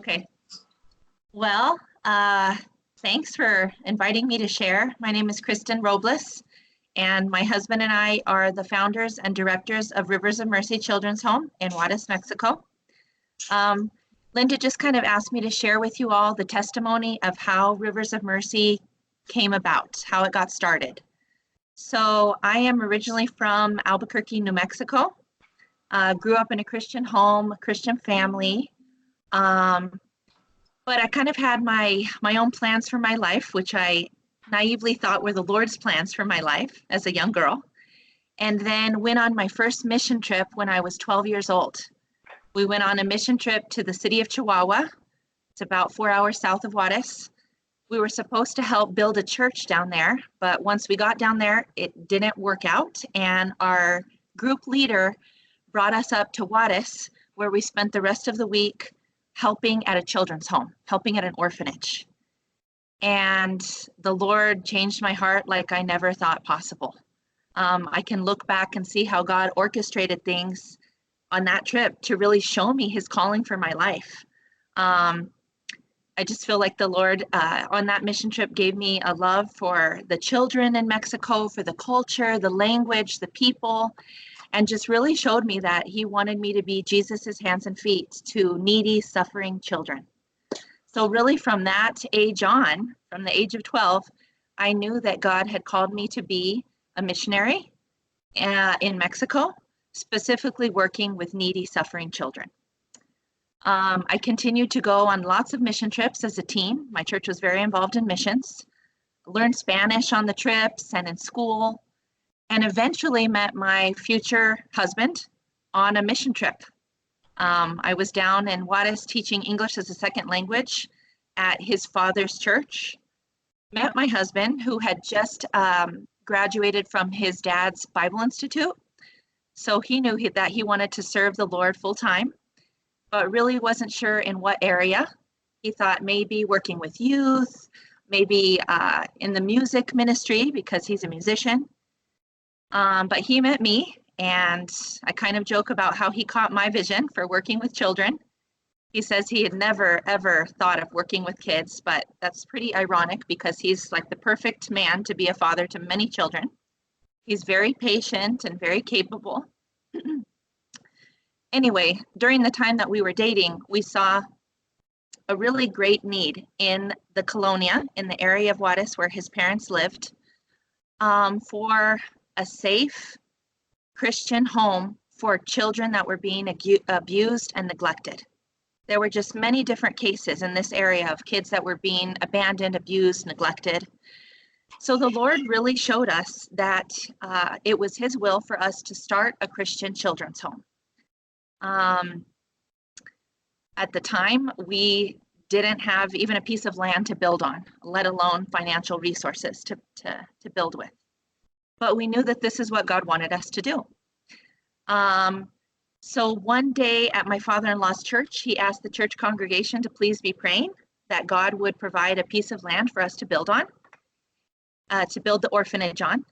Okay. Well, thanks for inviting me to share. My name is Kristin Robles, and my husband and I are the founders and directors of Rivers of Mercy Children's Home in Juarez, Mexico. Linda just kind of asked me to share with you all the testimony of how Rivers of Mercy came about, how it got started. So I am originally from Albuquerque, New Mexico. Grew up in a Christian home, a Christian family. But I kind of had my own plans for my life, which I naively thought were the Lord's plans for my life as a young girl. And then went on my first mission trip when I was 12 years old. We went on a mission trip to the city of Chihuahua. It's about 4 hours south of Juarez. We were supposed to help build a church down there, but once we got down there, it didn't work out. And our group leader brought us up to Juarez, where we spent the rest of the week helping at a children's home, helping at an orphanage. And the Lord changed my heart like I never thought possible. I can look back and see how God orchestrated things on that trip to really show me his calling for my life. I just feel like the Lord on that mission trip gave me a love for the children in Mexico, for the culture, the language, the people, and just really showed me that he wanted me to be Jesus's hands and feet to needy, suffering children. So really from that age on, from the age of 12, I knew that God had called me to be a missionary in Mexico, specifically working with needy, suffering children. I continued to go on lots of mission trips as a teen. My church was very involved in missions. Learned Spanish on the trips and in school, and eventually met my future husband on a mission trip. I was down in Juarez teaching English as a second language at his father's church. Met my husband, who had just graduated from his dad's Bible Institute. So he knew that he wanted to serve the Lord full time, but really wasn't sure in what area. He thought maybe working with youth, maybe in the music ministry because he's a musician. But he met me, and I kind of joke about how he caught my vision for working with children. He says he had never, ever thought of working with kids, but that's pretty ironic because he's like the perfect man to be a father to many children. He's very patient and very capable. Anyway, during the time that we were dating, we saw a really great need in the colonia, in the area of Juarez where his parents lived, for a safe Christian home for children that were being abused and neglected. There were just many different cases in this area of kids that were being abandoned, abused, neglected. So the Lord really showed us that it was his will for us to start a Christian children's home. At the time, we didn't have even a piece of land to build on, let alone financial resources to build with. But we knew that this is what God wanted us to do. So one day at my father-in-law's church, he asked the church congregation to please be praying that God would provide a piece of land for us to build on, to build the orphanage on.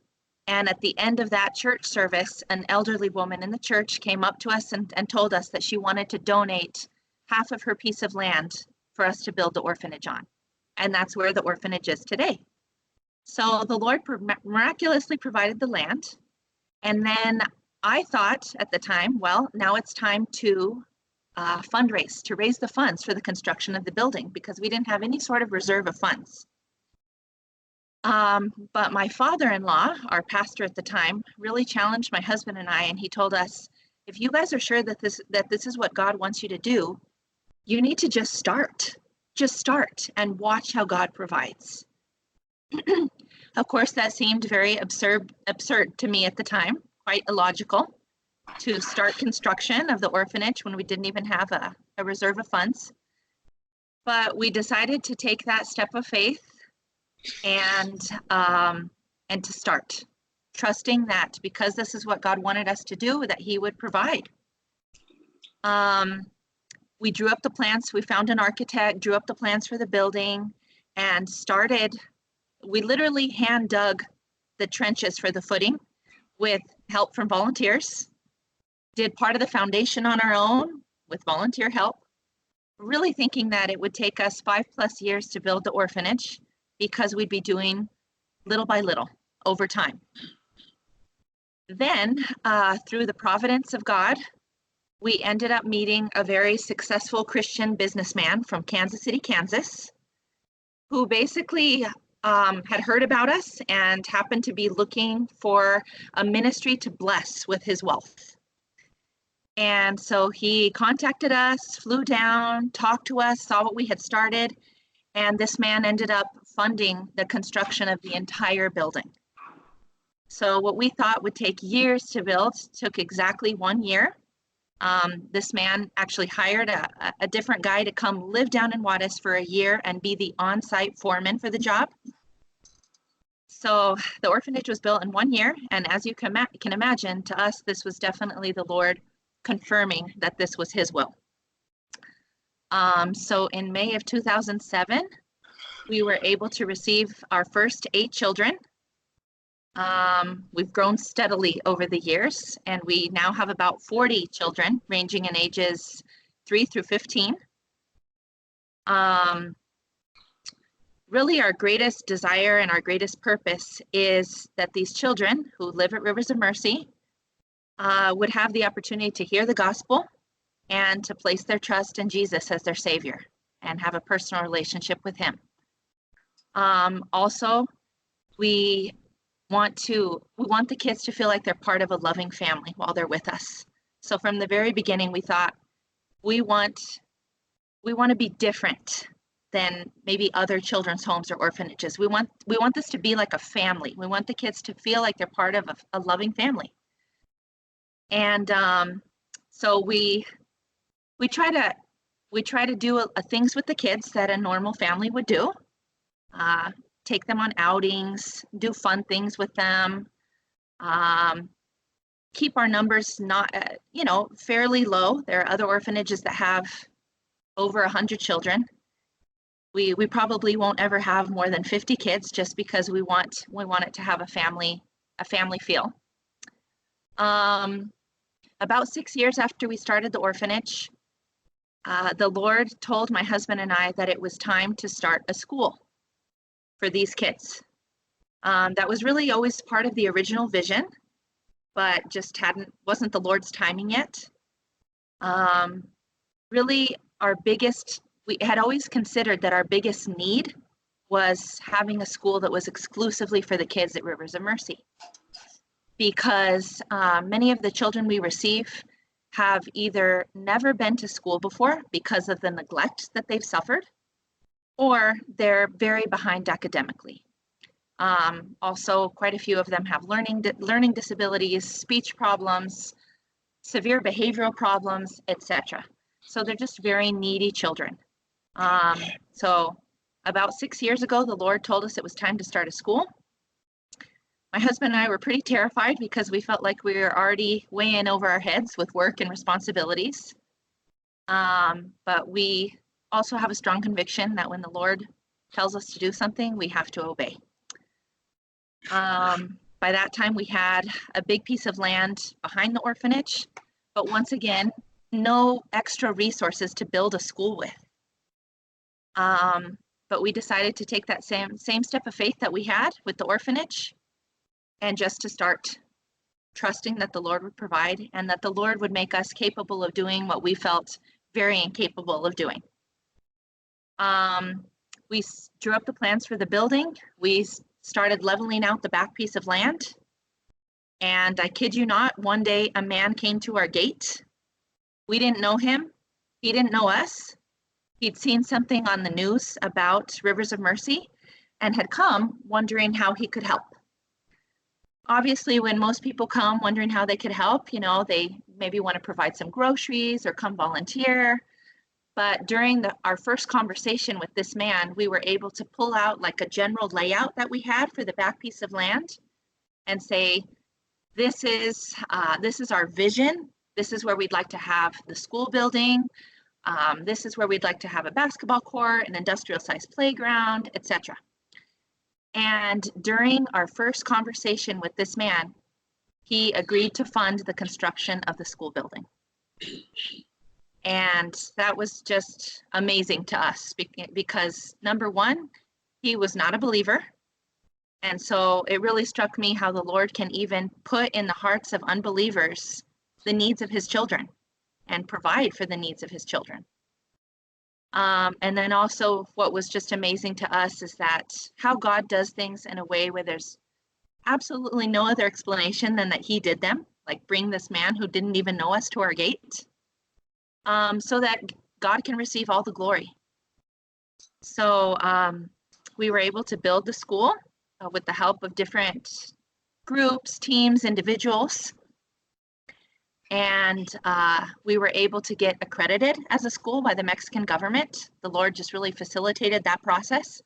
And at the end of that church service, an elderly woman in the church came up to us and told us that she wanted to donate half of her piece of land for us to build the orphanage on. And that's where the orphanage is today. So the Lord miraculously provided the land. And then I thought at the time, well, now it's time to fundraise, to raise the funds for the construction of the building because we didn't have any sort of reserve of funds. But my father-in-law, our pastor at the time, really challenged my husband and I, and he told us, if you guys are sure that this is what God wants you to do, you need to just start and watch how God provides. Of course, that seemed very absurd to me at the time, quite illogical to start construction of the orphanage when we didn't even have a reserve of funds. But we decided to take that step of faith and to start, trusting that because this is what God wanted us to do, that he would provide. We drew up the plans. We found an architect, drew up the plans for the building, and started. We literally hand dug the trenches for the footing with help from volunteers, did part of the foundation on our own with volunteer help, really thinking that it would take us 5+ years to build the orphanage because we'd be doing little by little over time. Then, through the providence of God, we ended up meeting a very successful Christian businessman from Kansas City, Kansas, who basically had heard about us and happened to be looking for a ministry to bless with his wealth. And so he contacted us, flew down, talked to us, saw what we had started, and this man ended up funding the construction of the entire building. So what we thought would take years to build took exactly 1 year. This man actually hired a different guy to come live down in Juarez for a year and be the on-site foreman for the job. So the orphanage was built in 1 year, and as you can imagine, to us, this was definitely the Lord confirming that this was his will. So in May of 2007, we were able to receive our first 8 children. We've grown steadily over the years, and we now have about 40 children ranging in ages 3 through 15. Really, our greatest desire and our greatest purpose is that these children who live at Rivers of Mercy would have the opportunity to hear the gospel and to place their trust in Jesus as their Savior and have a personal relationship with Him. Also, we want the kids to feel like they're part of a loving family while they're with us. So from the very beginning, we thought we want to be different than maybe other children's homes or orphanages. We want this to be like a family. We want the kids to feel like they're part of a loving family. And so we try to do things with the kids that a normal family would do. Take them on outings, do fun things with them, keep our numbers not, fairly low. There are other orphanages that have over 100 children. We probably won't ever have more than 50 kids just because we want it to have a family feel. About 6 years after we started the orphanage, the Lord told my husband and I that it was time to start a school for these kids. That was really always part of the original vision, but just wasn't the Lord's timing yet. Really, we had always considered that our biggest need was having a school that was exclusively for the kids at Rivers of Mercy, because many of the children we receive have either never been to school before because of the neglect that they've suffered, or they're very behind academically. Also, quite a few of them have learning disabilities, speech problems, severe behavioral problems, etc. So they're just very needy children. So about 6 years ago, the Lord told us it was time to start a school. My husband and I were pretty terrified because we felt like we were already way in over our heads with work and responsibilities. But we also have a strong conviction that when the Lord tells us to do something, we have to obey. By that time, we had a big piece of land behind the orphanage, but once again, no extra resources to build a school with. But we decided to take that same step of faith that we had with the orphanage and just to start trusting that the Lord would provide and that the Lord would make us capable of doing what we felt very incapable of doing. We drew up the plans for the building. We started leveling out the back piece of land. And I kid you not, one day a man came to our gate. We didn't know him. He didn't know us. He'd seen something on the news about Rivers of Mercy and had come wondering how he could help. Obviously, when most people come wondering how they could help, they maybe want to provide some groceries or come volunteer. But during our first conversation with this man, we were able to pull out like a general layout that we had for the back piece of land and say, this is our vision. This is where we'd like to have the school building. This is where we'd like to have a basketball court, an industrial-sized playground, etc. And during our first conversation with this man, he agreed to fund the construction of the school building. And that was just amazing to us because number one, he was not a believer. And so it really struck me how the Lord can even put in the hearts of unbelievers the needs of his children and provide for the needs of his children. And then also what was just amazing to us is that how God does things in a way where there's absolutely no other explanation than that he did them, like bring this man who didn't even know us to our gate, so that God can receive all the glory. So we were able to build the school with the help of different groups, teams, individuals. And we were able to get accredited as a school by the Mexican government. The Lord just really facilitated that process.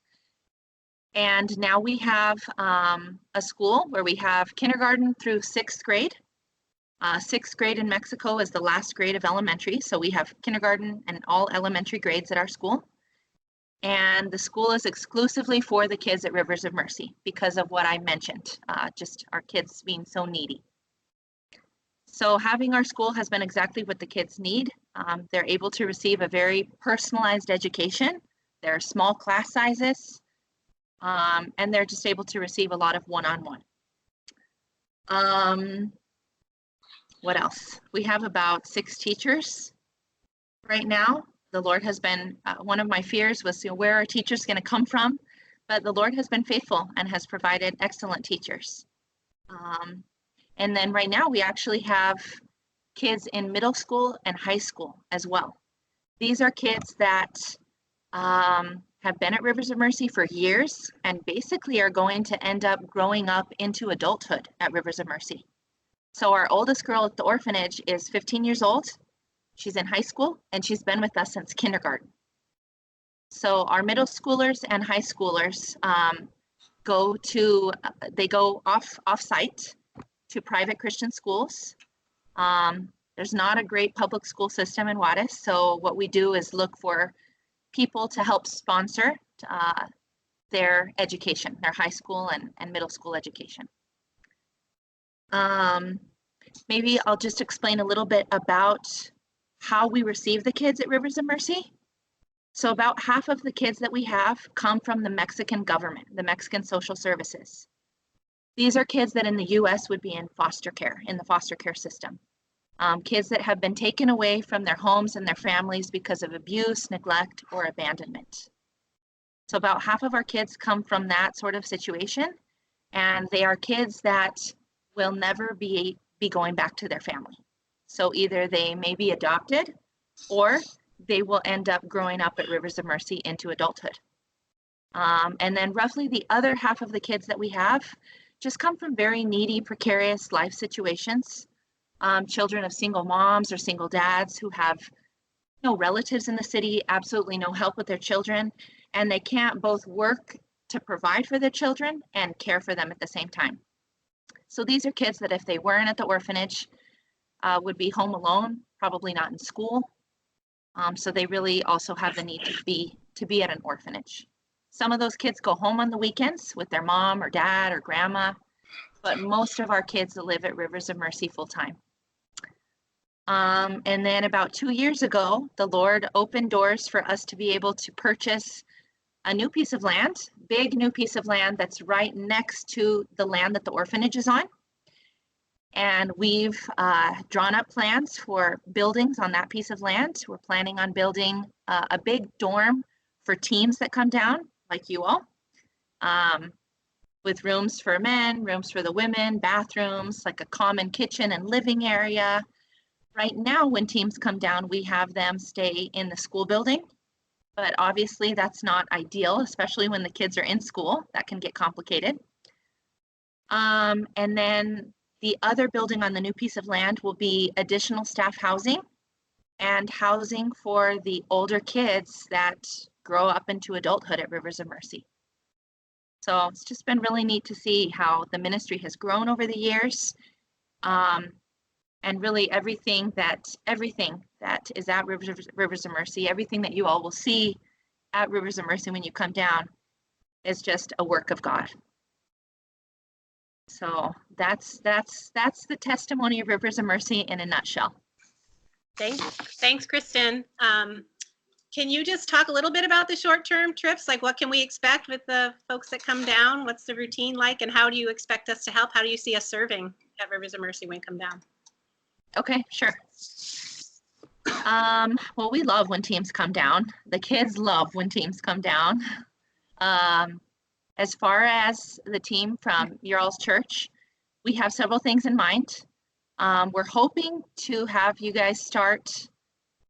And now we have a school where we have kindergarten through 6th grade. 6th grade in Mexico is the last grade of elementary. So we have kindergarten and all elementary grades at our school. And the school is exclusively for the kids at Rivers of Mercy because of what I mentioned, just our kids being so needy. So having our school has been exactly what the kids need. They're able to receive a very personalized education. There are small class sizes, and they're just able to receive a lot of one-on-one. What else? We have about 6 teachers right now. The Lord has been, one of my fears was, where are teachers going to come from? But the Lord has been faithful and has provided excellent teachers. And then right now we actually have kids in middle school and high school as well. These are kids that have been at Rivers of Mercy for years and basically are going to end up growing up into adulthood at Rivers of Mercy. So our oldest girl at the orphanage is 15 years old. She's in high school and she's been with us since kindergarten. So our middle schoolers and high schoolers go off-site to private Christian schools. There's not a great public school system in Juarez, so what we do is look for people to help sponsor their education, their high school and middle school education. Maybe I'll just explain a little bit about how we receive the kids at Rivers of Mercy. So about half of the kids that we have come from the Mexican government, the Mexican Social Services. These are kids that in the US would be in foster care, in the foster care system. Kids that have been taken away from their homes and their families because of abuse, neglect, or abandonment. So about half of our kids come from that sort of situation, and they are kids that will never be going back to their family. So either they may be adopted or they will end up growing up at Rivers of Mercy into adulthood. And then roughly the other half of the kids that we have just come from very needy, precarious life situations. Children of single moms or single dads who have no relatives in the city, absolutely no help with their children, and they can't both work to provide for their children and care for them at the same time. So these are kids that if they weren't at the orphanage, would be home alone, probably not in school. So they really also have the need to be at an orphanage. Some of those kids go home on the weekends with their mom or dad or grandma, but most of our kids live at Rivers of Mercy full time. And then about 2 years ago, the Lord opened doors for us to be able to purchase a new piece of land, big new piece of land that's right next to the land that the orphanage is on. And we've drawn up plans for buildings on that piece of land. We're planning on building a big dorm for teams that come down, like you all, with rooms for men, rooms for the women, bathrooms, like a common kitchen and living area. Right now, when teams come down, we have them stay in the school building, but obviously that's not ideal, especially when the kids are in school. That can get complicated. And then the other building on the new piece of land will be additional staff housing and housing for the older kids that grow up into adulthood at Rivers of Mercy. So it's just been really neat to see how the ministry has grown over the years. And really everything that is at Rivers of Mercy, everything that you all will see at Rivers of Mercy when you come down is just a work of God. So that's the testimony of Rivers of Mercy in a nutshell. Thanks, Kristin. Can you just talk a little bit about the short-term trips? Like, what can we expect with the folks that come down? What's the routine like, and how do you expect us to help? How do you see us serving at Rivers of Mercy when we come down? Okay, sure. Well, we love when teams come down. The kids love when teams come down. As far as the team from your all's church, we have several things in mind. We're hoping to have you guys start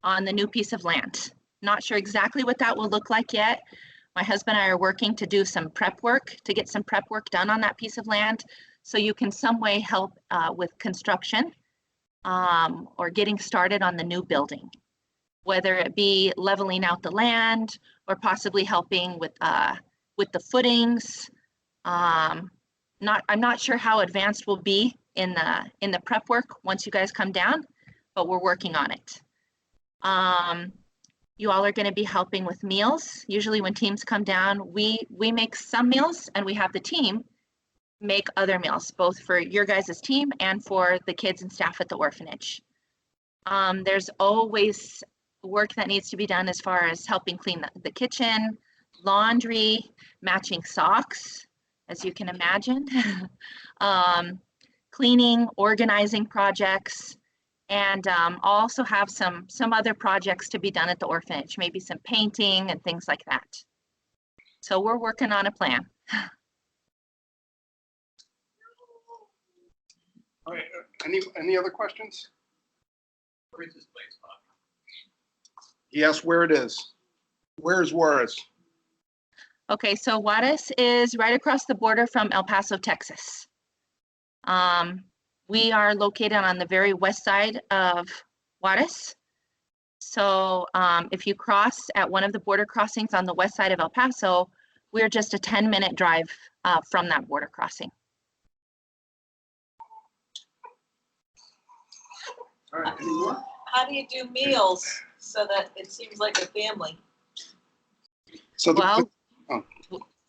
on the new piece of land. Not sure exactly what that will look like yet. My husband and I are working to do some prep work, to get some prep work done on that piece of land, so you can some way help with construction or getting started on the new building, whether it be leveling out the land or possibly helping with the footings. I'm not sure how advanced we'll be in the prep work once you guys come down, but we're working on it. You all are going to be helping with meals. Usually when teams come down, we make some meals and we have the team make other meals, both for your guys' team and for the kids and staff at the orphanage. There's always work that needs to be done as far as helping clean the kitchen, laundry, matching socks, as you can imagine, cleaning, organizing projects, and I'll also have some other projects to be done at the orphanage, maybe some painting and things like that. So we're working on a plan. All right, any other questions? Where is this place, Bob? He asked where it is. Where's Juarez? Okay, so Juarez is right across the border from El Paso, Texas. We are located on the very west side of Juarez. So if you cross at one of the border crossings on the west side of El Paso, we're just a 10-minute drive from that border crossing. All right, any more? How do you do meals so that it seems like a family? So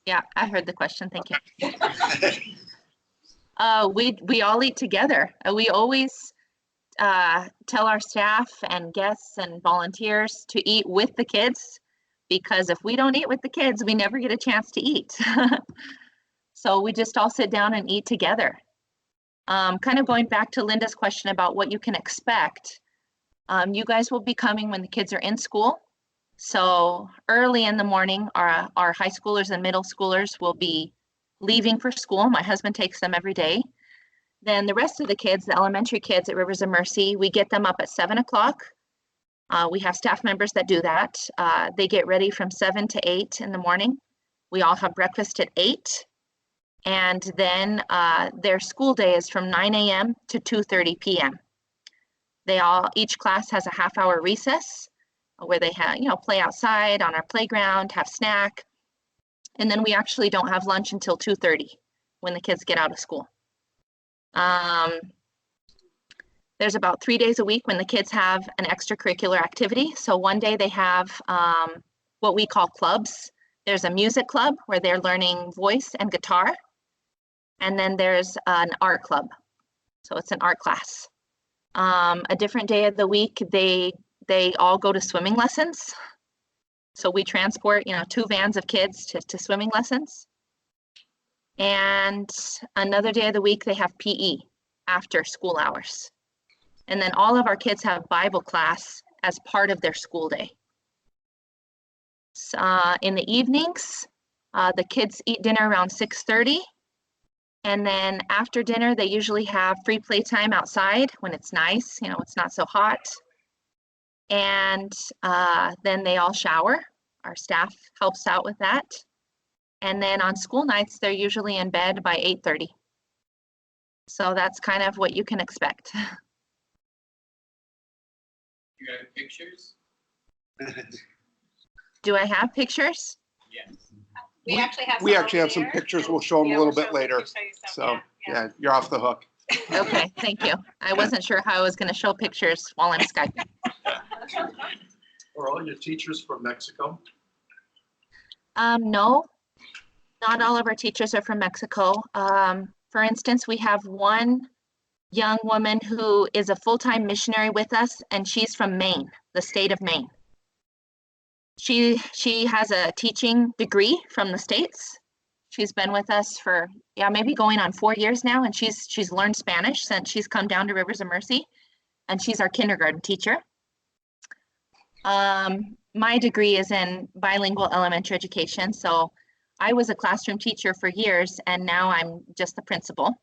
Yeah, I heard the question. Thank you. We all eat together. We always tell our staff and guests and volunteers to eat with the kids, because if we don't eat with the kids, we never get a chance to eat. So we just all sit down and eat together. Kind of going back to Linda's question about what you can expect. You guys will be coming when the kids are in school. So early in the morning, our high schoolers and middle schoolers will be leaving for school. My husband takes them every day. Then the rest of the kids, the elementary kids at Rivers of Mercy, we get them up at 7 o'clock. We have staff members that do that. They get ready from 7 to 8 in the morning. We all have breakfast at 8. And then their school day is from 9 a.m. to 2:30 p.m. Each class has a half-hour recess where they have, play outside on our playground, have snack. And then we actually don't have lunch until 2:30 when the kids get out of school. There's about 3 days a week when the kids have an extracurricular activity. So one day they have what we call clubs. There's a music club where they're learning voice and guitar. And then there's an art club. So it's an art class. A different day of the week, they all go to swimming lessons. So we transport, 2 vans of kids to swimming lessons. And another day of the week, they have PE after school hours. And then all of our kids have Bible class as part of their school day. So, in the evenings, the kids eat dinner around 6:30. And then after dinner, they usually have free playtime outside when it's nice, it's not so hot. And then they all shower. Our staff helps out with that. And then on school nights, they're usually in bed by 8:30. So that's kind of what you can expect. You got pictures? Do I have pictures? Yes. We actually have some pictures. We'll show them a little bit later. So yeah, you're off the hook. Okay, thank you. I wasn't sure how I was going to show pictures while I'm Skyping. Are all your teachers from Mexico? No, not all of our teachers are from Mexico. For instance, we have one young woman who is a full-time missionary with us, and she's from Maine, the state of Maine. She has a teaching degree from the States. She's been with us for, maybe going on 4 years now, and she's learned Spanish since she's come down to Rivers of Mercy, and she's our kindergarten teacher. My degree is in bilingual elementary education, so I was a classroom teacher for years, and now I'm just the principal.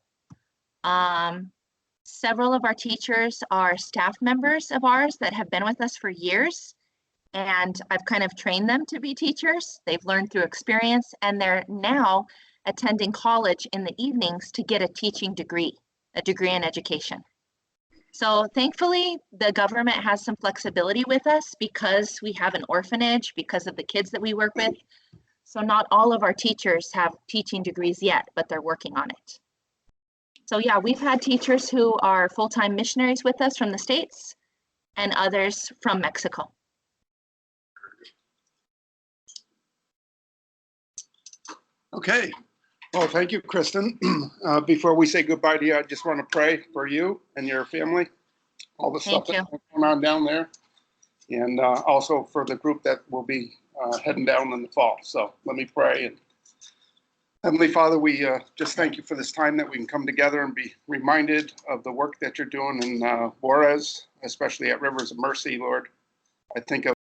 Several of our teachers are staff members of ours that have been with us for years, and I've kind of trained them to be teachers. They've learned through experience, and they're now attending college in the evenings to get a teaching degree, a degree in education. So thankfully, the government has some flexibility with us because we have an orphanage, because of the kids that we work with. So not all of our teachers have teaching degrees yet, but they're working on it. So yeah, we've had teachers who are full-time missionaries with us from the States and others from Mexico. Okay. Well, thank you, Kristin. Before we say goodbye to you, I just want to pray for you and your family, all the stuff that's going on down there, and also for the group that will be heading down in the fall. So let me pray. And Heavenly Father, we just thank you for this time that we can come together and be reminded of the work that you're doing in Juarez, especially at Rivers of Mercy, Lord. I think of